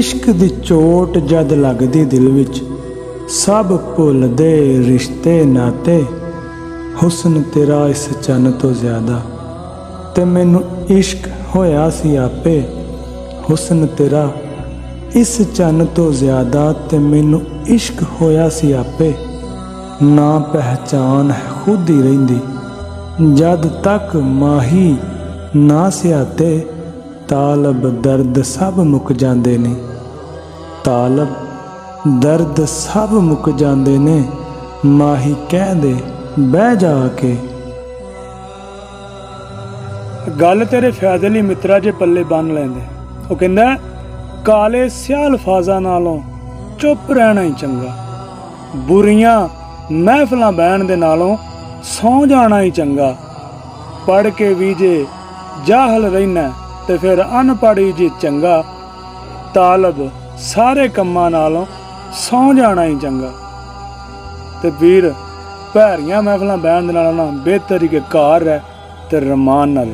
इश्क दी चोट जद लगदी दिल विच, सब भुलदे रिश्ते नाते। हुस्न तेरा इस चन्न तो ज्यादा, ते मैनू इश्क होया सी आपे। हुस्न तेरा इस चन्न तो ज्यादा, ते मैनू इश्क होया सी आपे। ना पहचान है खुद ही रहिंदी, जद तक माही ना सियाते। तालब दर्द सब मुक जांदे ने, तालब दर्द सब मुक जांदे ने। माही कह दे बह जाके। गल तेरे फायदे लई मित्रा जे पल्ले बन लैंदे। वो कहंदा काले स्याह अल्फाजां नालों चुप रहना ही चंगा। बुरियां महफिलां बहन दे नालों सौ जाना ही चंगा। पढ़ के भी जे जाहल रहना ते फिर अनपढ़ ही जे चंगा। तालब सारे कम्मां नालों सौ जाना ही चंगा। ते वीर भैरियां महफिलां बहन दे नालों ना बेहतर ही कि घर है ते रमान नाल।